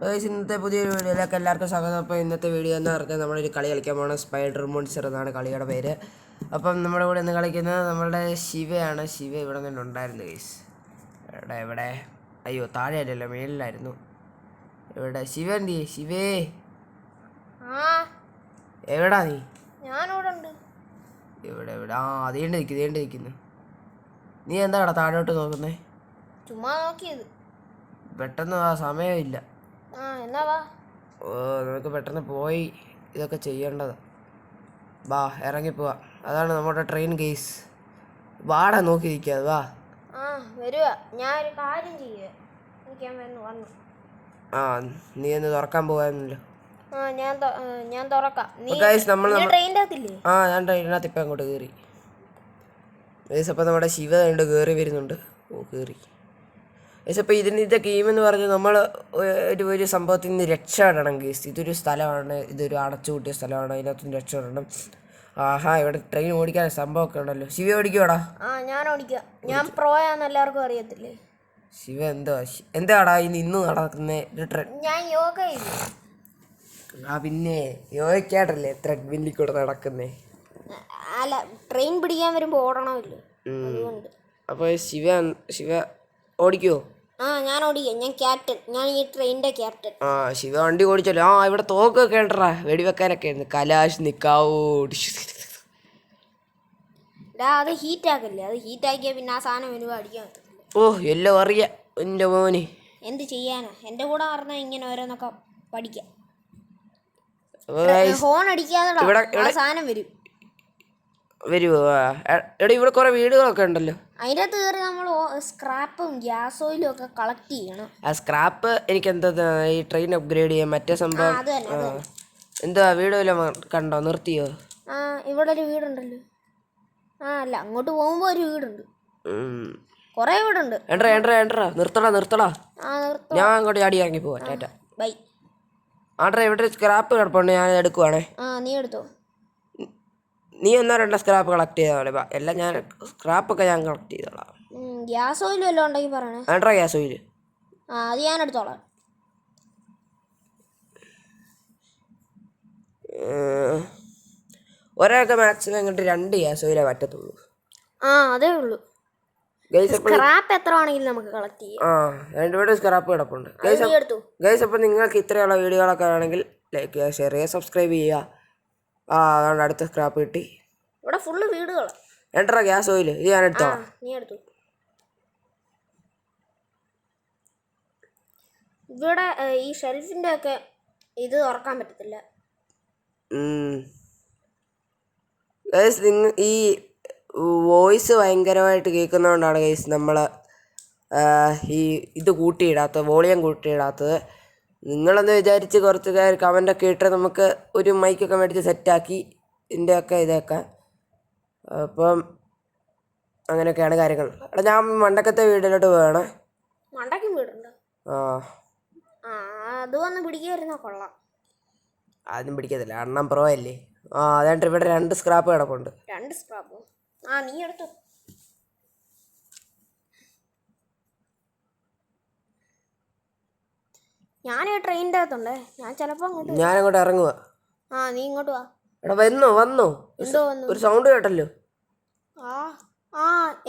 ഇന്നത്തെ പുതിയൊരു വീഡിയോയിലേക്ക് എല്ലാവർക്കും സ്വാഗതം. അപ്പോൾ ഇന്നത്തെ വീഡിയോ എന്ന് പറഞ്ഞാൽ നമ്മളൊരു കളി കളിക്കാൻ പോകണം. സ്പൈഡർ മോൺസ്റ്റർ എന്നാണ് കളിയുടെ പേര്. അപ്പം നമ്മുടെ കൂടെ ഇന്ന് കളിക്കുന്നത് നമ്മളുടെ ശിവയാണ്. ശിവ ഇവിടെ തന്നെ ഉണ്ടായിരുന്നു ഗൈസ്. എവിടെ അയ്യോ താഴെ അല്ലല്ലോ, മേളിലായിരുന്നു. എവിടെ ശിവ? എന്തി ശിവേ, എവിടാ നീ? ഇവിടെ എവിടെ? അതേണ്ട് നിൽക്കുന്നു. നീ എന്താടാ താഴോട്ട് നോക്കുന്നേ? ചുമ്മാ നോക്കിയത്. പെട്ടെന്ന് സമയമില്ല. ഓ, നമുക്ക് പെട്ടെന്ന് പോയി ഇതൊക്കെ ചെയ്യേണ്ടത്. വാ, ഇറങ്ങിപ്പോവാ. അതാണ് നമ്മുടെ ട്രെയിൻ കേസ്. വാടാ, നോക്കി നിൽക്കാതെ വാ. വരുവാ. ഞാൻ ഒരു കാര്യം ചെയ്യുക. നീ ഒന്ന് തുറക്കാൻ പോകാനല്ലോ. ഞാൻ തുറക്കാം. ഞാൻ ട്രെയിനകത്ത് ഇപ്പം അങ്ങോട്ട് കയറി ഗൈസ്. അപ്പം നമ്മുടെ ശിവ ഉണ്ട്, കയറി വരുന്നുണ്ട്. കയറി ഗൈസ്. അപ്പോൾ ഇതൊക്കെ ഗെയിമെന്ന് പറഞ്ഞാൽ നമ്മൾ ഒരു സംഭവത്തിൽ നിന്ന് രക്ഷപ്പെടണം ഗൈസ്. ഇതൊരു സ്ഥലമാണ്, ഇതൊരു അടച്ചുകൂട്ടിയ സ്ഥലമാണ്, അതിനകത്തുനിന്ന് രക്ഷപ്പെടണം. ഇവിടെ ട്രെയിൻ ഓടിക്കാൻ സംഭവമൊക്കെ ഉണ്ടല്ലോ. ശിവ ഓടിക്കുവാടാ? ഞാൻ ഓടിക്കാം. ഞാൻ പ്രോയാന്ന് എല്ലാവർക്കും അറിയത്തില്ലേ. ശിവ എന്താടാ ഇന്ന് നടക്കുന്നേ? ഞാൻ യോഗ ചെയ്തു. പിന്നെ യോഗയ്ക്കായിട്ടല്ലേ ത്രെഡ്മില്ലിൽ കൂടെ നടക്കുന്നേ? അല്ല, ട്രെയിൻ പിടിക്കാൻ വരുമ്പോൾ ഓടണമല്ലോ. അപ്പോൾ ശിവ ഓടിക്കുവോ? ഞാൻ ഓടിക്കാം. ഞാൻ ക്യാപ്റ്റൻ. ഞാൻ ഈ ട്രെയിനിന്റെ ക്യാപ്റ്റൻ. ശിവ വണ്ടി ഓടിച്ചല്ലോ. ഇവിടെ തോക്കൊക്കെ ഉണ്ടറാ, വെടിവെക്കാനൊക്കെ ഉണ്ട്. കലാശ് നിക്കാവൂ. അത് ഹീറ്റ് ആക്കല്ലേ. അത് ഹീറ്റ് ആക്കിയാൽ പിന്നെ ആ സാധനം വരുമ്പോൾ അടിക്കാൻ പറ്റത്തില്ല. എല്ലാം അറിയാം എൻ്റെ മോന്. എന്ത് ചെയ്യാനാ, എൻ്റെ കൂടെ പറഞ്ഞാൽ ഇങ്ങനെ ഓരോന്നൊക്കെ പഠിക്കാം. ഹോൺ അടിക്കാതെ സാധനം വരുമോ? എടാ, ഇവിടെ കുറെ വീടുകളൊക്കെ ഉണ്ടല്ലോ. അതിനകത്ത് കയറി നമ്മൾ സ്ക്രാപ്പും ഗ്യാസ് ഓയിലും ഒക്കെ കളക്ട് ചെയ്യണം. സ്ക്രാപ്പ് എനിക്ക് എന്താ ഈ ട്രെയിൻ അപ്ഗ്രേഡ് ചെയ്യാൻ മറ്റേ സംഭവം എന്താ? വീടുമല്ലോ കണ്ടോ? നിർത്തിയോ? ഇവിടെ ഒരു വീടുണ്ടല്ലോ. അല്ല, അങ്ങോട്ട് പോകുമ്പോ ഒരു വീടുണ്ട്. കൊറേ വീടുണ്ട്. നിർത്തടാ. ഞാൻ അങ്ങോട്ട് ചാടി ഇറങ്ങി പോവാ. ടാറ്റ ബൈ. ഇവിടെ സ്ക്രാപ്പ് കിടപ്പുണ്ട്, ഞാൻ എടുക്കുവാണേ. നീ എടുത്തോ. നീ 1-2 സ്ക്രാപ്പ് കളക്ട് ചെയ്താൽ എല്ലാം ഞാൻ സ്ക്രാപ്പൊക്കെ ഞാൻ കളക്ട് ചെയ്തോളാം. ഗ്യാസ് ഓയിൽ വല്ലതും ഉണ്ടെങ്കിൽ പറയണേ. ഗ്യാസ് ഓയിൽ അത് ഞാൻ എടുത്തോളാം. ഒരാൾക്ക് മാക്സിമം ഇങ്ങോട്ട് 2 ഗ്യാസ് ഓയിലേ പറ്റത്തുള്ളൂ. അതേ ഉള്ളൂ. സ്ക്രാപ്പ് എത്ര ആണെങ്കിലും നമുക്ക് കളക്ട് ചെയ്യാം. ഇവിടെ സ്ക്രാപ്പ് കിടപ്പുണ്ട് ഗൈസ്. അപ്പം നിങ്ങൾക്ക് ഇത്രയുള്ള വീഡിയോകളൊക്കെ ആണെങ്കിൽ ലൈക്ക് ചെയ്യുക, ഷെയർ ചെയ്യുക, സബ്സ്ക്രൈബ് ചെയ്യുക. അതുകൊണ്ട് അടുത്ത സ്ക്രാപ്പ് കിട്ടി. ഇവിടെ ഫുള്ള് വീടുകളാണ്. ഗ്യാസ് ഓയിൽ ഇത് ഞാൻ എടുത്തോളാം. നീ എടുത്തു. ഇവിടെ ഈ ഷെൽഫിന്റെ ഒക്കെ ഇത് തുറക്കാൻ പറ്റത്തില്ല. ഈ വോയിസ് ഭയങ്കരമായിട്ട് കേൾക്കുന്നതുകൊണ്ടാണ് ഗൈസ് നമ്മൾ ഈ ഇത് വോളിയം കൂട്ടിയിടാത്തത്. നിങ്ങളെന്ന് വിചാരിച്ച് കുറച്ച് കമൻ്റൊക്കെ ഇട്ട് നമുക്ക് ഒരു മൈക്കൊക്കെ മേടിച്ച് സെറ്റാക്കി ഇതിൻ്റെയൊക്കെ ഇതൊക്കെ. അപ്പം അങ്ങനെയൊക്കെയാണ് കാര്യങ്ങൾ. ഞാൻ മണ്ടക്കത്തെ വീട്ടിലോട്ട് പോവാണ്. മണ്ടക്കും വീടുണ്ടോ? അത് വന്ന് പിടിക്കായിരുന്നോ? കൊള്ളാം. ആദ്യം പിടിക്കത്തില്ല, അണ്ണൻ പ്രോ അല്ലേ. അതാണ്ട് ഇവിടെ 2 സ്ക്രാപ്പ് കിടപ്പുണ്ട്. 2 സ്ക്രാപ്പോ? നീ എടുത്തു. ഞാൻ ട്രെയിനിൻ്റെ അകത്തുണ്ടേ. ഞാൻ ചിലപ്പോൾ ഞാനങ്ങോട്ട് ഇറങ്ങുക. നീ ഇങ്ങോട്ട് വാ. എടാ വന്നോ? ഒരു സൗണ്ട് കേട്ടല്ലോ.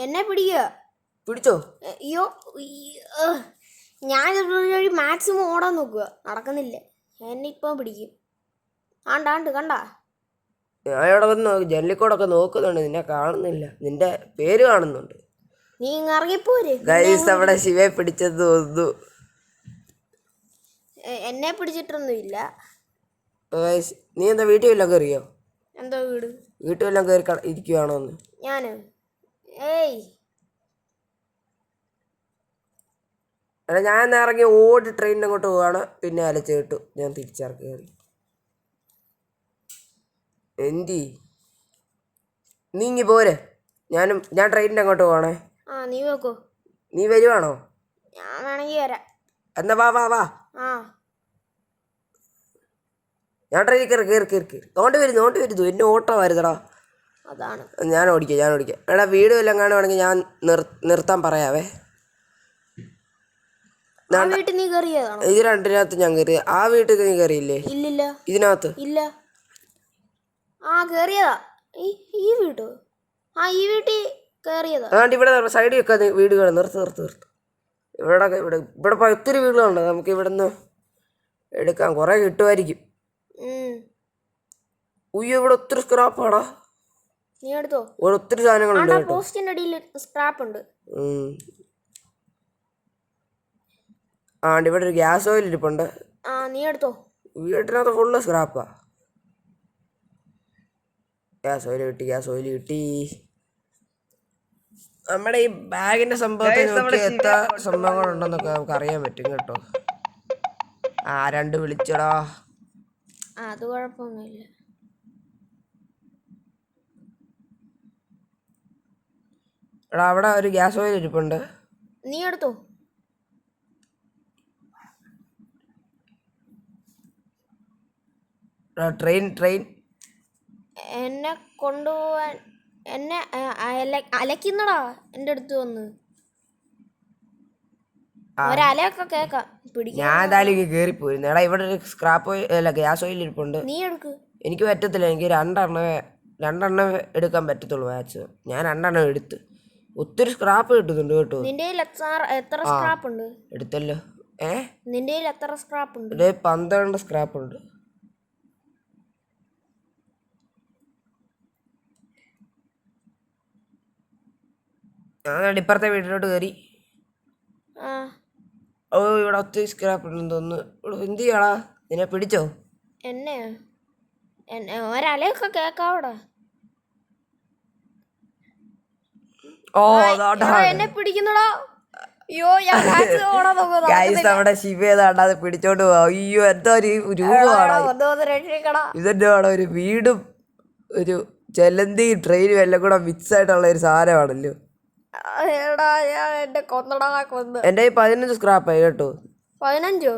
എന്നെ പിടിച്ചോ? അയ്യോ, ഞാൻ മാക്സിമം ഓടാൻ നോക്കുക, നടക്കുന്നില്ല. എന്നെ ഇപ്പം പിടിക്കും. കണ്ടാ? ഞാൻ ഇവിടെ വന്ന് ജനലിക്കൂടൊക്കെ നോക്കുന്നുണ്ട്, നിന്നെ കാണുന്നില്ല. നിന്റെ പേര് കാണുന്നുണ്ട്. നീ ഇറങ്ങിപ്പോര്. ഗൈസ്, അവിടെ ശിവയെ പിടിച്ചത് തോന്നുന്നു. എന്നെ പിടിച്ചിട്ടൊന്നുമില്ല. നീ എന്താ വീട്ടിൽ വല്ലതും കയറിയോ? എന്താ വീട്ടിൽ വല്ലതും കയറി ഇരിക്കുവാണോന്ന്? ഞാൻ ഇറങ്ങി ഓടി ട്രെയിനിന് അങ്ങോട്ട് പോവാണ്. പിന്നെ അലച്ച് കേട്ടു, ഞാൻ തിരിച്ചിറക്കി കയറി. എന്തി നീ ഇങ്ങി പോരെ. ഞാൻ ട്രെയിനിൻ്റെ അങ്ങോട്ട് പോവാണേ. നീ വെക്കോ? നീ വരുവാണോ? ഞാൻ വേണമെങ്കിൽ വരാം. എന്നാ വാ. ഞാൻ ട്രെയിനിൽ കയറി. നോണ്ട് വരുന്നു. എന്നെ ഓട്ടോ വരുന്നടാ. അതാണ്. ഞാൻ ഓടിക്കാം. എടാ, വീട് വല്ലതും കാണുവാണെങ്കിൽ ഞാൻ നിർത്താൻ പറയാവേ. ആ വീട്ടിൽ നീ കയറിയതാണോ? ഇത് രണ്ടിനകത്ത് ഞാൻ കയറി. ആ വീട്ടിൽ നീ കയറിയില്ലേ? ഇല്ലില്ല. ഇതിനകത്ത് ഇല്ല. ആ കയറിയതാ. ഈ വീട്ടോ? ആ ഈ വീട്ടിൽ കയറിയതാ. അതുകൊണ്ട് ഇവിടെ സൈഡിൽ വെക്കാതെ വീടുകൾ നിർത്ത്. ഇവിടെ ഒത്തിരി വീടുകളുണ്ട്. നമുക്ക് ഇവിടെ നിന്ന് എടുക്കാം, കുറെ കിട്ടുമായിരിക്കും. ഉയ്യോ, ഇവിടെ ഒത്തിരി സ്ക്രാപ്പാടാ. നീ എടുത്തോ? ഇവിടെ ഒത്തിരി സാധനങ്ങളുണ്ട് കേട്ടോ. പോസ്റ്റിന്റെ അടിയിൽ സ്ക്രാപ്പ് ഉണ്ട്. ഇവിടെ ഒരു ഗ്യാസ് ഓയിൽ ഇരിപ്പുണ്ട്. നീ എടുത്തോ? വീട്ടിനകത്ത് ഫുള്ള് സ്ക്രാപ്പാ. ഗ്യാസ് ഓയിൽ കിട്ടി. നമ്മുടെ ഈ ബാഗിന്റെ സംഭവത്തിൽ നോക്കി എത്ര സംഭവങ്ങളുണ്ടെന്നൊക്കെ നമുക്ക് അറിയാൻ പറ്റും കേട്ടോ. 2 വിളിച്ചടാ. അത് കുഴപ്പമൊന്നുമില്ല. എടാ, അവിടെ ഒരു ഗ്യാസ് ഓയിൽ ഇരിപ്പുണ്ട്. നീ എടുത്തോ? ട്രെയിൻ എന്നെ കൊണ്ടുപോവാൻ എന്നെ അലക്കുന്നടാ എൻ്റെ അടുത്ത് വന്ന്. ഒരലയൊക്കെ കേക്കാം. ഞാൻ എന്തായാലും കയറിപ്പോയിരുന്നു. എടാ, ഇവിടെ ഒരു സ്ക്രാപ്പ് ഓയിൽ അല്ല ഗ്യാസ് ഓയിൽ ഇരിപ്പുണ്ട്. നീ എടുക്ക്. എനിക്ക് പറ്റത്തില്ല. എനിക്ക് രണ്ടെണ്ണം എടുക്കാൻ പറ്റത്തുള്ളൂ മാച്ച്. ഞാൻ 2 എടുത്ത്. ഒത്തിരി സ്ക്രാപ്പ് കിട്ടുന്നുണ്ട് കേട്ടോ. നിന്റെ എത്ര സ്ക്രാപ്പ് ഉണ്ട്? എടുത്തല്ലോ. നിന്റെ എത്ര സ്ക്രാപ്പ് ഉണ്ട്? 12 സ്ക്രാപ്പ് ഉണ്ട്. ഞാൻ ഇപ്പുറത്തെ വീട്ടിലോട്ട് കയറി. ഇവിടെ ഒത്തിരി സ്ക്രാപ്പ് ഉണ്ടെന്ന് തോന്നുന്നു. ഇവിടെ എന്ത് ചെയ്യാടാ? നിന്നെ പിടിച്ചോ? എന്നെ ഒരലയൊക്കെ കേക്കാവടാ. എന്നെ പിടിക്കുന്നടാ. അയ്യോ, നമ്മുടെ ശിവേതാണ്ട് അത് പിടിച്ചോണ്ട് പോവാ. അയ്യോ, എന്തോ ഒരു രൂപമാണ്. ഇതെന്താണ് ഒരു വീടും ഒരു ചെലന്തി ട്രെയിനും എല്ലാം കൂടെ മിക്സ് ആയിട്ടുള്ള ഒരു സാധനമാണല്ലോ. എന്റെ 15 സ്ക്രാപ്പായി കേട്ടോ. 15?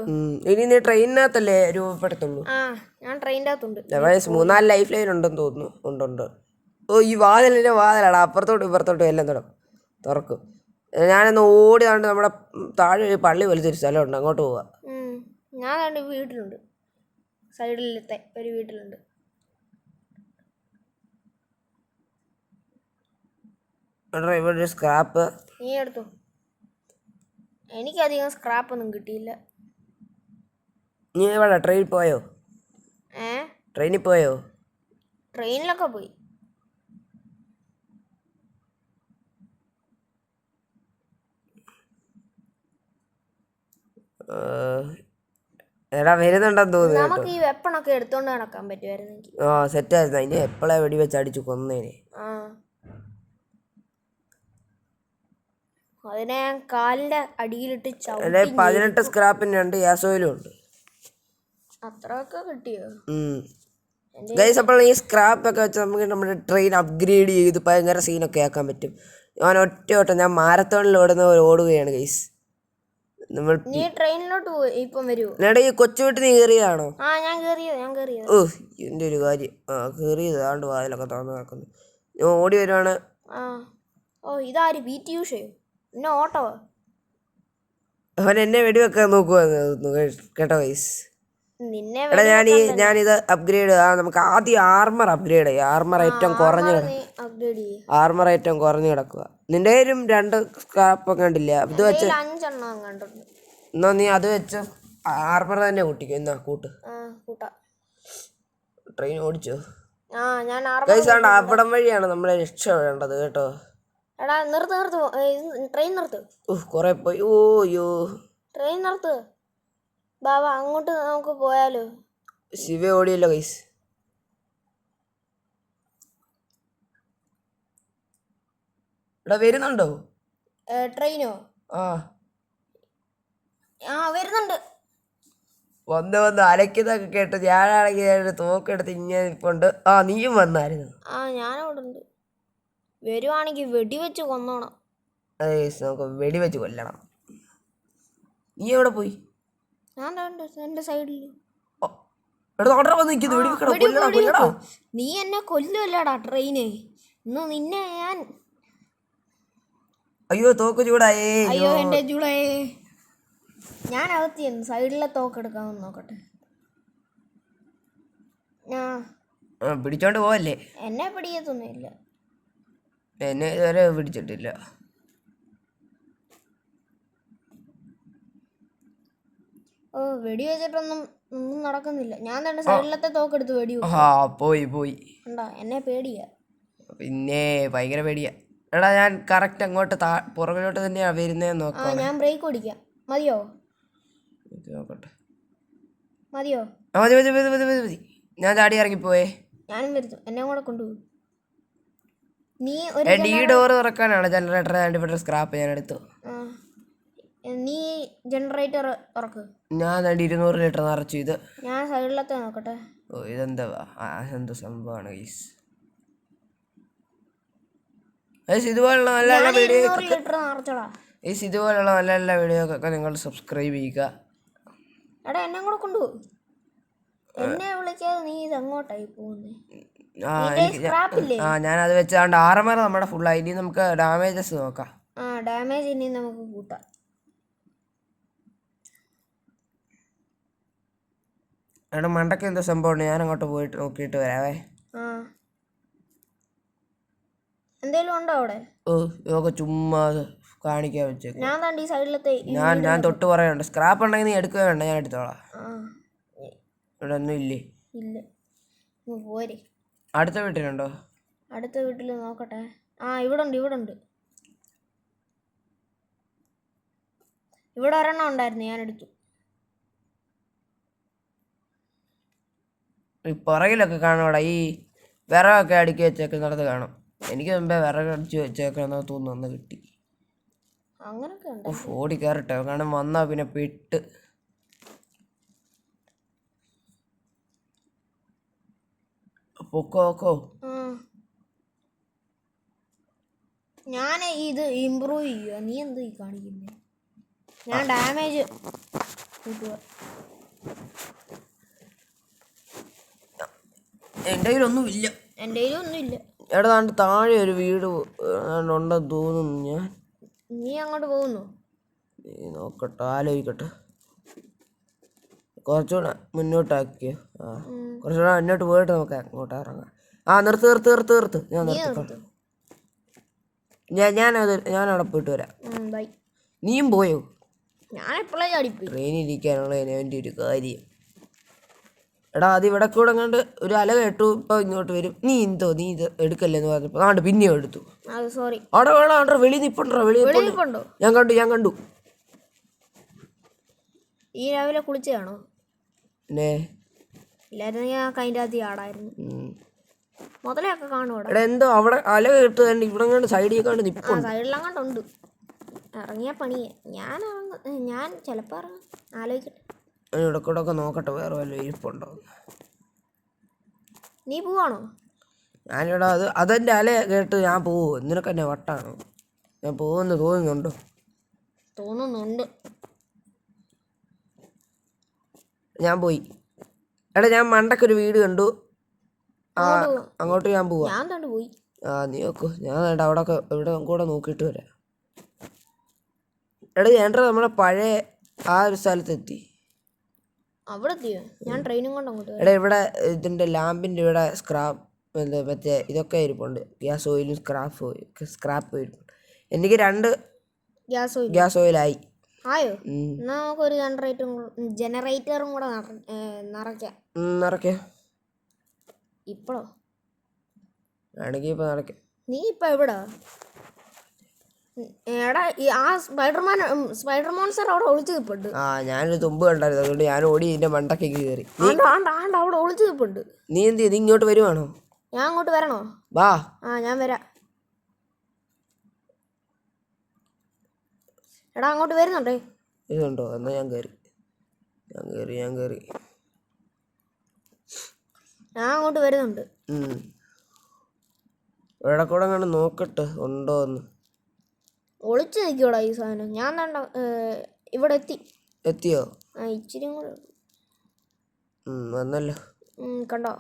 ഇനി നീ ട്രെയിനിനകത്തല്ലേ രൂപപ്പെടുത്തുള്ളൂ? ഞാൻ ട്രെയിനിന്റെ അകത്തുണ്ട്. 3-4 ലൈഫ് ലൈൻ ഉണ്ടെന്ന് തോന്നുന്നു. ഉണ്ട്. ഈ വാതിലാണ്. അപ്പുറത്തോട്ടും ഇപ്പുറത്തോട്ടും എല്ലാം തുറക്കും. ഞാനൊന്ന് ഓടി താണ്ട് നമ്മുടെ താഴെ ഒരു പള്ളി പോലത്തെ ഒരു സ്ഥലമുണ്ട്, അങ്ങോട്ട് പോവാ. ഞാൻ വീട്ടിലുണ്ട്. സൈഡിലത്തെ ഒരു വീട്ടിലുണ്ട്. ഇവിടെ ഒരു സ്ക്രാപ്പ്. നീ എടുത്തോ? എനിക്കധികം സ്ക്രാപ്പ് ഒന്നും കിട്ടിയില്ല. നീ എവിടെ? ട്രെയിനിൽ പോയോ? ട്രെയിനിലൊക്കെ പോയി. എടാ, വരുന്നുണ്ടെന്ന് തോന്നുന്നു. നമുക്ക് ഈ വെപ്പണൊക്കെ എടുത്തോണ്ട് നടക്കാൻ പറ്റുമായിരുന്നെങ്കിൽ. സെറ്റായിരുന്നു. അതിന് എപ്പോഴാ വെടിവെച്ച് അടിച്ചു കൊന്നേനെ. അതിനെ ഞാൻ കാലിന്റെ അടിയിലിട്ട് 18 സ്ക്രാപ്പിന് 2 ഗ്യാസ് ഓയിലും ഉണ്ട്. അത്രയൊക്കെ കിട്ടിയോ? അപ്പോൾ ഈ സ്ക്രാപ്പൊക്കെ വെച്ച് നമുക്ക് നമ്മുടെ ട്രെയിൻ അപ്ഗ്രേഡ് ചെയ്ത് ഭയങ്കര സീനൊക്കെ ആക്കാൻ പറ്റും. ഞാൻ മാരത്തോണിൽ ഓടുകയാണ് ഗൈസ്. നീ ട്രെയിനിലോട്ട് ഇപ്പം വരൂ. ഈ കൊച്ചു വീട്ടിൽ നീ കയറിയതാണോ? ഞാൻ കയറിയത്. എൻ്റെ ഒരു കാര്യം. കയറിയത് ആണ്ട് വാതിലൊക്കെ തുറന്ന് നടക്കുന്നു. ഞാൻ ഓടി വരുവാണ്. ഇതാര്? PT ഉഷയോ? എന്നെ ഓട്ടോ? അവൻ എന്നെ വെടിവെക്കാൻ നോക്കുവാന്ന് കേട്ടോ ഗൈസ്. എടാ, ഞാനിത് അപ്ഗ്രേഡ് നമുക്ക് ആദ്യം ആർമർ അപ്ഗ്രേഡ് ചെയ്യാം. ആർമർ ഏറ്റവും കുറഞ്ഞു കിടക്കുക. നിന്റെ കയ്യിലും 2 സ്ക്രാപ്പൊക്കെ കണ്ടില്ല? ഇത് വെച്ച് എന്നാ നീ അത് വെച്ച് ആർമർ തന്നെ കൂട്ടിക്കോ. എന്നാ കൂട്ട്. ട്രെയിൻ ഓടിച്ചോ? അവിടം വഴിയാണ് നമ്മളെ രക്ഷപ്പെടേണ്ടത് കേട്ടോ. ട്രെയിൻ നിർത്ത്. കൊറേ പോയി. ട്രെയിൻ നിർത്ത് ബാബാ, അങ്ങോട്ട് നമുക്ക് പോയാലോ? ശിവ ഓടിയല്ലോ ഗൈസ്. എടാ, വരുന്നുണ്ടോ ട്രെയിനോ? വരുന്നുണ്ട്. വന്ന് അലക്കുന്നൊക്കെ കേട്ട് ഞാനാണെങ്കിൽ തോക്കെടുത്ത് ഇങ്ങനെ ഇപ്പോണ്ട്. നീയും വന്നായിരുന്നു? ഞാനവിടെ ഉണ്ട്. വരുവാണെങ്കിൽ വെടിവെച്ച് കൊന്നോണം. നമുക്ക് വെടിവെച്ച് കൊല്ലണം. നീ എവിടെ പോയി? എന്റെ സൈഡിൽ. നീ എന്നെ കൊല്ലുമല്ലടാ ട്രെയിന്. ഇന്ന് നിന്നെ ഞാൻ. അയ്യോ, തോക്ക് ചൂടായേ. അയ്യോ, എന്റെ ചൂടായേ. ഞാൻ അകത്ത് ചെന്നു സൈഡിലെ തോക്കെടുക്കാമെന്ന് നോക്കട്ടെ. പിടിച്ചോണ്ട് പോവല്ലേ? എന്നെ പിടിക്കത്തൊന്നുമില്ല. എന്നെ ഇതുവരെ പിടിച്ചിട്ടില്ല. ഓ വെടി വെച്ചിട്ടൊന്നും ഒന്നും നടക്കുന്നില്ല. ഞാൻ തന്നെ സൈഡിലത്തെ തോക്കെടുത്ത് വെടി പോയി കണ്ടാ, എന്നെ പേടിയാ. പിന്നെ ഭയങ്കര പേടിയാ. എടാ ഞാൻ കറക്റ്റ് അങ്ങോട്ട് പുറകിലോട്ട് തന്നെയാ വരുന്നതെന്ന് നോക്കാം. ഞാൻ ബ്രേക്ക് ഓടിക്കാം. മതിയോ? നോക്കട്ടെ. മതിയോ? മതി. ഞാൻ ചാടി ഇറങ്ങിപ്പോയേ. ഞാനും വരുന്നു, എന്നെ കൂടെ കൊണ്ടുപോകും. നീ ഈ ഡോറ് തുറക്കാനാണ് ജനറേറ്റർ സ്ക്രാപ്പ് ഞാൻ എടുത്തു. നീ ജനറേറ്റർ തുറക്ക്. ഞാൻ 200 ലിറ്റർ നിറച്ചു. ഇത് ഞാൻ സൈഡിലത്തെ നോക്കട്ടെ. ഓ ഇതെന്താ സംഭവമാണ് ഗൈസ്. ഇതുപോലുള്ള നല്ല നല്ല വീഡിയോ ഇതുപോലുള്ള നല്ല നല്ല വീഡിയോക്കൊക്കെ നിങ്ങൾ സബ്സ്ക്രൈബ് ചെയ്യുക. എടാ എന്നെ കൂടെ കൊണ്ടുപോകും. എന്നെ വിളിക്കാതെ നീ ഇത് അങ്ങോട്ടായി പോകുന്നേ. ഞാനത് വെച്ചാണ്ട് ആർമർ നമ്മുടെ ഫുള്ളായി. ഇനി നമുക്ക് ഡാമേജസ് നോക്കാം. ഡാമേജ് ഇനി നമുക്ക് കൂട്ടാം. എടാ മണ്ടയ്ക്ക് എന്തോ സംഭവമുണ്ട്. ഞാൻ അങ്ങോട്ട് പോയിട്ട് നോക്കിയിട്ട് വരാവേ. എന്തേലും ഉണ്ടോ അവിടെ? ഓ ഇതൊക്കെ ചുമ്മാ കാണിക്കാൻ വെച്ചേക്കും. ഞാൻ തൊട്ട് പറയുന്നുണ്ട്. സ്ക്രാപ്പ് ഉണ്ടെങ്കിൽ നീ എടുക്കുക വേണ്ട, ഞാൻ എടുത്തോളാം. ഇവിടെ ഒന്നും ഇല്ലേ? ഇല്ല. പോരെ. അടുത്ത വീട്ടിലുണ്ടോ? അടുത്ത വീട്ടിൽ നോക്കട്ടെ. ഇവിടെ ഉണ്ട്. ഇവിടെ ഒരെണ്ണം ഉണ്ടായിരുന്നു, ഞാൻ എടുത്തു. ഈ പുറകിലൊക്കെ കാണൂടാ ഈ വിറകൊക്കെ അടുക്കി വെച്ചേക്കുന്നിടത്ത് കാണും. എനിക്ക് മുമ്പേ വിറക് അടിച്ച് വെച്ചേക്കാന്ന് തോന്നുന്നു കിട്ടി. ഓടി കയറട്ടെ, കാരണം വന്നാ പിന്നെ പെട്ട്. പൊക്കോ. ഞാൻ ഇത് ഇംപ്രൂവ് ചെയ്യുക. നീ എന്ത് കാണിക്കുന്നേ? ഞാൻ ഡാമേജ് കൂട്ടുക. എൻ്റെ കയ്യിലൊന്നുമില്ല. എടാ താഴെ ഒരു വീട് ഉണ്ടെന്ന് തോന്നുന്നു. നീ അങ്ങോട്ട് പോകുന്നു? നോക്കട്ടെ, ആലോചിക്കട്ടെ. കുറച്ചുകൂടെ മുന്നോട്ടാക്കിയോ. കുറച്ചുകൂടെ മുന്നോട്ട് പോയിട്ട് നമുക്ക് അങ്ങോട്ട് ഇറങ്ങാം. നിർത്ത്. ഞാൻ അവിടെ പോയിട്ട് വരാം. നീയും പോയോ? ട്രെയിനിരിക്കാനുള്ള എൻ്റെ ഒരു കാര്യം. എടാ അത് ഇവിടെ കൂടെ കണ്ട് ഒരു അല കേട്ടു. ഇപ്പൊ ഇങ്ങോട്ട് വരും. നീ ഇത് എടുക്കല്ലേന്ന് പറഞ്ഞപ്പോ പിന്നെയും എടുത്തു. അവിടെ വേണം വെളി നിപ്പുണ്ടോ? ഞാൻ കണ്ടു. ഈ രാവിലെ കുളിച്ചാണോ? മുതലൊക്കെ കാണും. എന്തോ അവിടെ അല കേട്ട് ഇവിടെ കണ്ട് സൈഡിൽ കണ്ട് നിപ്പുണ്ട്. സൈഡിലങ്ങോട്ടുണ്ട്. ഇറങ്ങിയ പണിയെ. ഞാൻ ചിലപ്പോ ആലോചിക്കട്ടെ. ഇവിടെ കൂടെ ഒക്കെ നോക്കട്ടെ വേറെ വല്ല ഇരിപ്പുണ്ടോ. നീ പോവാണോ? ഞാനിവിടെ അതെൻ്റെ അല കേട്ട് ഞാൻ പോവോ? നിനക്ക് എന്നെ വട്ടാണോ? ഞാൻ പോകുമെന്ന് തോന്നുന്നുണ്ട്. ഞാൻ പോയി. എടാ ഞാൻ മണ്ടക്കൊരു വീട് കണ്ടു. അങ്ങോട്ട് ഞാൻ പോവാ. നീ നോക്കൂ. ഞാൻ ഇവിടെ കൂടെ നോക്കിയിട്ട് വരാം. എടാ ഞാൻ നമ്മുടെ പഴയ ആ ഒരു സ്ഥലത്തെത്തി. എടാ ഇവിടെ ഇതിൻ്റെ ലാമ്പിൻ്റെ ഇവിടെ മറ്റേ ഇതൊക്കെ ഇരിപ്പുണ്ട്. ഗ്യാസ് ഓയിലും സ്ക്രാപ്പ് ഇരിപ്പുണ്ട്. എനിക്ക് 2 ഗ്യാസ് ഓയിലായി. നമുക്കൊരു ജനറേറ്ററും കൂടെ നിറയ്ക്കാം. ഇപ്പോഴോ? ആണെങ്കിൽ ഇപ്പൊ നിറയ്ക്കാം. നീ ഇപ്പൊ എവിടാ? എടാ ആ സ്പൈഡർ മോൺസ്റ്റർ അവിടെ ഒളിച്ചു നിൽപ്പുണ്ട്. ഞാനൊരു തുമ്പ് കണ്ടായിരുന്നു, അതുകൊണ്ട് ഞാൻ ഓടി ഇതിന്റെ മണ്ടയ്ക്ക് കയറി. അവിടെ ഒളിച്ചു നിൽപ്പുണ്ട്. നീ എന്ത് ചെയ്ത്? ഇങ്ങോട്ട് വരുവാണോ? ഞാൻ അങ്ങോട്ട് വരണോ? വാ. ഞാൻ വരാം. എടാ അങ്ങോട്ട് വരുന്നുണ്ടേ? ഇതുണ്ടോ? എന്നാ ഞാൻ കയറി. ഞാൻ അങ്ങോട്ട് വരുന്നുണ്ട്. ഇവിടെ കൂടെ കണ്ട് നോക്കട്ടെ ഉണ്ടോന്ന്. ഒളിച്ചു നിൽക്കോടാ ഈ സാധനം. ഞാൻ ഇവിടെ എത്തിയോ? ഇച്ചിരി കൂടെ വന്നല്ലോ. കണ്ടോ?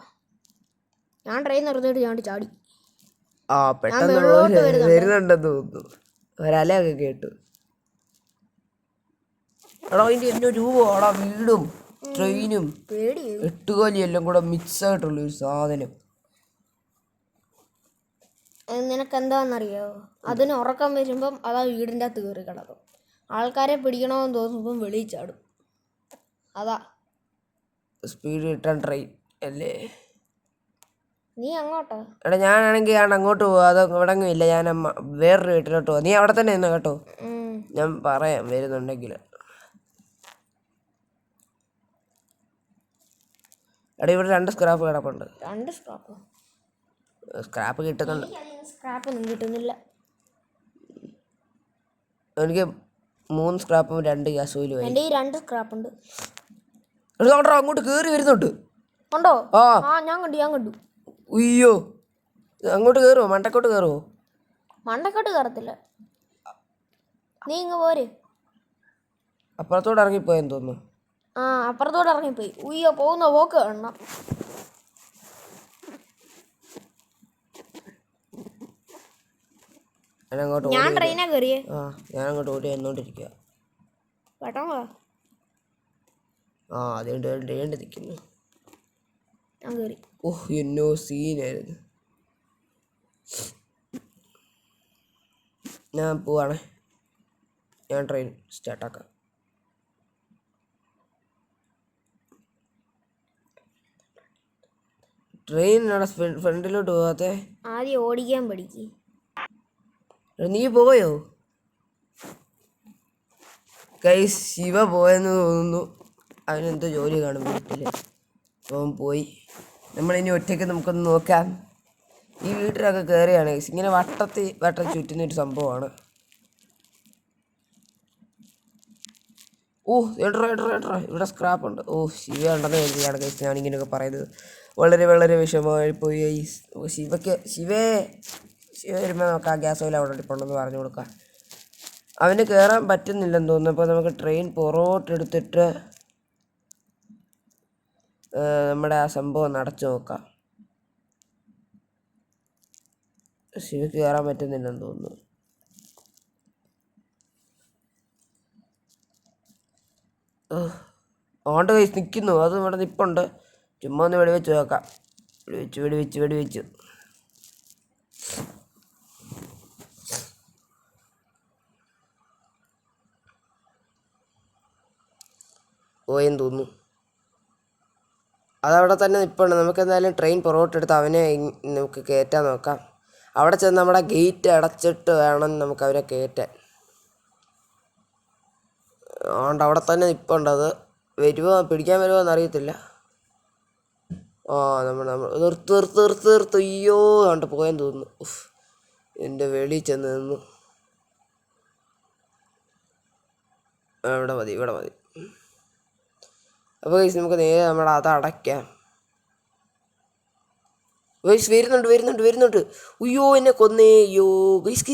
ഞാൻ ട്രെയിൻ നിർത്തിയിട്ട് ഞാൻ ചാടി. പെട്ടെന്ന് വരുന്നുണ്ടെന്ന് തോന്നുന്നു. ഒരലയൊക്കെ കേട്ടു. എടാ അതിൻ്റെ എന്നെ രൂപമാടാ വീടും ട്രെയിനും പേടിയായി. എട്ടുകാലി എല്ലാം കൂടെ മിക്സ് ആയിട്ടുള്ളൊരു സാധനം. നിനക്ക് എന്താണെന്നറിയോ, അതിന് ഉറക്കം വരുമ്പം അതാ വീടിൻ്റെ അകത്ത് കയറി കിടക്കും. ആൾക്കാരെ പിടിക്കണമെന്ന് തോന്നുമ്പം വെളിയിൽ ചാടും. അതാ സ്പീഡ് കിട്ടാൻ ട്രെയിൻ അല്ലേ. നീ അങ്ങോട്ടാ? എടാ ഞാനാണെങ്കിൽ അങ്ങോട്ട് പോവാ, അത് ഇവിടെങ്ങും ഞാൻ വേറൊരു വീട്ടിലോട്ട് പോവാ. നീ അവിടെ തന്നെ നിന്ന് കേട്ടോ, ഞാൻ പറയാം വരുന്നുണ്ടെങ്കിൽ. എടാ ഇവിടെ 2 സ്ക്രാപ്പ് കിടപ്പുണ്ട്. 2 സ്ക്രാപ്പ്? സ്ക്രാപ്പ് കിട്ടുന്നുണ്ട്. സ്ക്രാപ്പൊന്നും കിട്ടുന്നില്ല. എനിക്ക് 3 സ്ക്രാപ്പും 2 ഗ്യാസോയിലും. എൻ്റെ ഈ 2 സ്ക്രാപ്പുണ്ട്. അങ്ങോട്ട് കയറി വരുന്നുണ്ട്. ഉണ്ടോ? ആ ഞാൻ കണ്ടു. ഉയ്യോ, അങ്ങോട്ട് കയറുമോ? മണ്ടക്കോട്ട് കയറുമോ? മണ്ടക്കോട്ട് കയറത്തില്ല, നീ ഇങ്ങ് പോര്. അപ്പുറത്തോട്ട് ഇറങ്ങിപ്പോയെന്ന് തോന്നുന്നു. അപ്പുറത്തോട്ട് ഇറങ്ങിപ്പോയി. ഉയ്യോ, പോകുന്ന പോക്ക് കാണണം. ഞാൻ ട്രെയിനാ കയറിയേ. ഞാൻ അങ്ങോട്ട് ഓടി വന്നോണ്ടിരിക്കുക. പെട്ടെന്ന് അതുകൊണ്ട് നിൽക്കുന്നു. ഞാൻ കയറി. എന്നോ സീനായിരുന്നു. ഞാൻ പോവാണേ. ഞാൻ ട്രെയിൻ സ്റ്റാർട്ടാക്കാം. ട്രെയിനിനാണ് ഫ്രണ്ടിലോട്ട് പോകാത്തെ. ആദ്യം ഓടിക്കാൻ പഠിക്ക്. നീ പോയോ? ഗൈസ്, ശിവ പോയെന്ന് തോന്നുന്നു. അവനെന്തോ ജോലി കാണും വീട്ടിൽ. അവൻ പോയി. നമ്മളിനി ഒറ്റയ്ക്ക് നമുക്കൊന്ന് നോക്കാം. ഈ വീട്ടിലൊക്കെ കയറിയാണ് ഗൈസ്. ഇങ്ങനെ വട്ടം ചുറ്റുന്നൊരു സംഭവമാണ്. ഏട്രാ ഇവിടെ സ്ക്രാപ്പ് ഉണ്ട്. ശിവ ഉണ്ടെന്ന് കരുതിയാണ് ഗൈസ് ഞാനിങ്ങനെയൊക്കെ പറയുന്നത്. വളരെ വളരെ വിഷമമായി പോയി ഗൈസ്. ശിവ വരുമ്പോൾ നോക്കാം. ഗ്യാസ് ഓയിൽ അവിടെ ഇരിപ്പുണ്ടെന്ന് പറഞ്ഞു കൊടുക്കാം. അവന് കയറാൻ പറ്റുന്നില്ലെന്ന് തോന്നുന്നു. അപ്പോൾ നമുക്ക് ട്രെയിൻ പുറകോട്ടെടുത്തിട്ട് നമ്മുടെ ആ സംഭവം നടച്ചു നോക്കാം. ശിവക്ക് കയറാൻ പറ്റുന്നില്ലെന്ന് തോന്നുന്നു. അതുകൊണ്ട് കൈസ് നിൽക്കുന്നു. അത് ഇവിടെ നിൽപ്പുണ്ട്. ചുമ്മാ ഒന്ന് വെടിവെച്ച് നോക്കാം. വെടിവെച്ചു. പോയെന്ന് തോന്നുന്നു. അതവിടെ തന്നെ നിൽപ്പുണ്ട്. നമുക്ക് എന്തായാലും ട്രെയിൻ പുറകോട്ടെടുത്ത് അവനെ നമുക്ക് കയറ്റാൻ നോക്കാം. അവിടെ ചെന്ന് നമ്മുടെ ഗേറ്റ് അടച്ചിട്ട് വേണം നമുക്ക് അവരെ കയറ്റാൻ. അതുകൊണ്ട് അവിടെ തന്നെ നിൽപ്പുണ്ട്. അത് പിടിക്കാൻ വരുമോ എന്നറിയത്തില്ല. നമ്മൾ നിർത്ത്. അയ്യോ, അതുകൊണ്ട് പോയെന്ന് തോന്നുന്നു. എൻ്റെ വെളിയിൽ ചെന്ന് നിന്നു. ഇവിടെ മതി. അപ്പോൾ ഗൈസ് നമുക്ക് നേരെ നമ്മുടെ അത് അടയ്ക്കാം. ഗൈസ് വരുന്നുണ്ട്. അയ്യോ, എന്നെ കൊന്നേ. അയ്യോ ഗൈസ്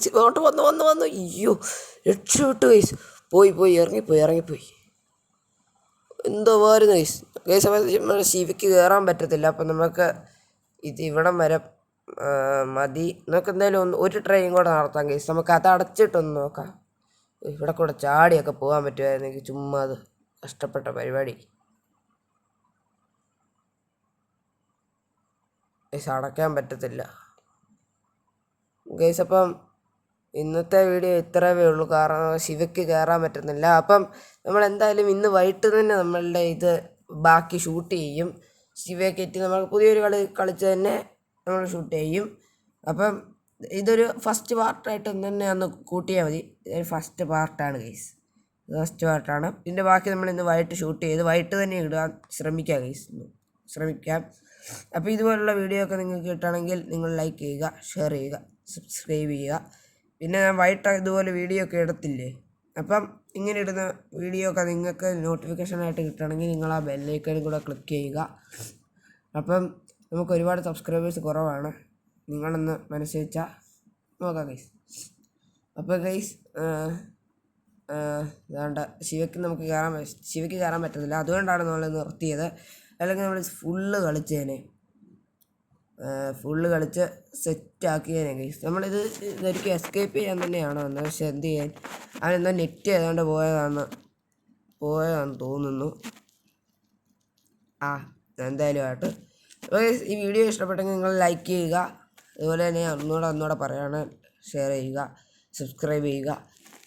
അങ്ങോട്ട് വന്നു. അയ്യോ, രക്ഷപ്പെട്ടു ഗൈസ്. പോയി ഇറങ്ങിപ്പോയി. എന്തോ വരുന്നു ഗൈസ്. അപ്പോൾ ശിവയ്ക്ക് കയറാൻ പറ്റത്തില്ല. അപ്പം നമുക്ക് ഇവിടം വരെ മതി. നമുക്ക് എന്തായാലും ഒരു ട്രെയിൻ കൂടെ നടത്താം ഗൈസ്. നമുക്ക് അത് അടച്ചിട്ടൊന്ന് നോക്കാം. ഇവിടെ കൂടെ ചാടിയൊക്കെ പോകാൻ പറ്റുമായിരുന്നെങ്കിൽ. ചുമ്മാ അത് കഷ്ടപ്പെട്ട പരിപാടി. ഗൈസ് അടയ്ക്കാൻ പറ്റത്തില്ല ഗൈസ്. അപ്പം ഇന്നത്തെ വീഡിയോ ഇത്രയേ ഉള്ളൂ. കാരണം ശിവയ്ക്ക് കയറാൻ പറ്റുന്നില്ല. അപ്പം നമ്മൾ എന്തായാലും ഇന്ന് വൈകിട്ട് തന്നെ നമ്മളുടെ ഇത് ബാക്കി ഷൂട്ട് ചെയ്യും. ശിവയെ കയറ്റി നമ്മൾ പുതിയൊരു കളിച്ച് തന്നെ നമ്മൾ ഷൂട്ട് ചെയ്യും. അപ്പം ഇതൊരു ഫസ്റ്റ് പാർട്ടായിട്ട് തന്നെ ഒന്ന് കൂട്ടിയാൽ മതി. ഇതൊരു ഫസ്റ്റ് പാർട്ടാണ് ഗൈസ്. ഫസ്റ്റ് പാർട്ടാണ്. ഇതിൻ്റെ ബാക്കി നമ്മൾ ഇന്ന് വൈകിട്ട് ഷൂട്ട് ചെയ്ത് വൈകിട്ട് തന്നെ ഇടാൻ ശ്രമിക്കാം ഗൈസ്. അപ്പോൾ ഇതുപോലുള്ള വീഡിയോ ഒക്കെ നിങ്ങൾക്ക് കിട്ടുകയാണെങ്കിൽ നിങ്ങൾ ലൈക്ക് ചെയ്യുക, ഷെയർ ചെയ്യുക, സബ്സ്ക്രൈബ് ചെയ്യുക. പിന്നെ ഞാൻ വൈകിട്ട് ഇതുപോലെ വീഡിയോ ഒക്കെ ഇടത്തില്ലേ, അപ്പം ഇങ്ങനെ ഇടുന്ന വീഡിയോ ഒക്കെ നിങ്ങൾക്ക് നോട്ടിഫിക്കേഷനായിട്ട് കിട്ടുകയാണെങ്കിൽ നിങ്ങൾ ആ ബെല്ലൈക്കണിൽ കൂടെ ക്ലിക്ക് ചെയ്യുക. അപ്പം നമുക്ക് ഒരുപാട് സബ്സ്ക്രൈബേഴ്സ് കുറവാണ്. നിങ്ങളൊന്ന് മനസ്സ് വെച്ചാൽ നോക്കാം ഗൈസ്. അപ്പോൾ ഗൈസ് വേണ്ട, ശിവയ്ക്ക് കയറാൻ പറ്റുന്നില്ല. അതുകൊണ്ടാണ് നമ്മൾ നിർത്തിയത്. അല്ലെങ്കിൽ നമ്മൾ ഫുള്ള് കളിച്ച് സെറ്റാക്കിയേനെ ഗൈസ്. നമ്മളിത് ഇതൊരിക്കലും എസ്കേപ്പ് ചെയ്യാൻ തന്നെയാണ് വന്നത്. പക്ഷെ എന്ത് ചെയ്യാൻ, അവനെന്തോ നെറ്റ് ചെയ്തുകൊണ്ട് പോയതാണ്. പോയാന്ന് തോന്നുന്നു. എന്തായാലും ആയിട്ട് ഈ വീഡിയോ ഇഷ്ടപ്പെട്ടെങ്കിൽ നിങ്ങൾ ലൈക്ക് ചെയ്യുക. അതുപോലെ തന്നെ ഒന്നുകൂടെ പറയുകയാണ്, ഷെയർ ചെയ്യുക, സബ്സ്ക്രൈബ് ചെയ്യുക.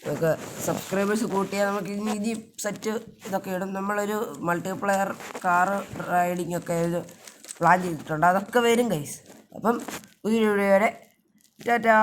നമുക്ക് സബ്സ്ക്രൈബേഴ്സ് കൂട്ടിയാൽ നമുക്ക് ഇനി സെറ്റ് ഇതൊക്കെ ഇടും. നമ്മളൊരു മൾട്ടിപ്ലെയർ കാർ റൈഡിങ് ഒക്കെ ഒരു പ്ലാൻ ചെയ്തിട്ടുണ്ട്. അതൊക്കെ വരും ഗൈസ്. അപ്പം പുതിയൊരു വീഡിയോ വരെ ടാറ്റാ.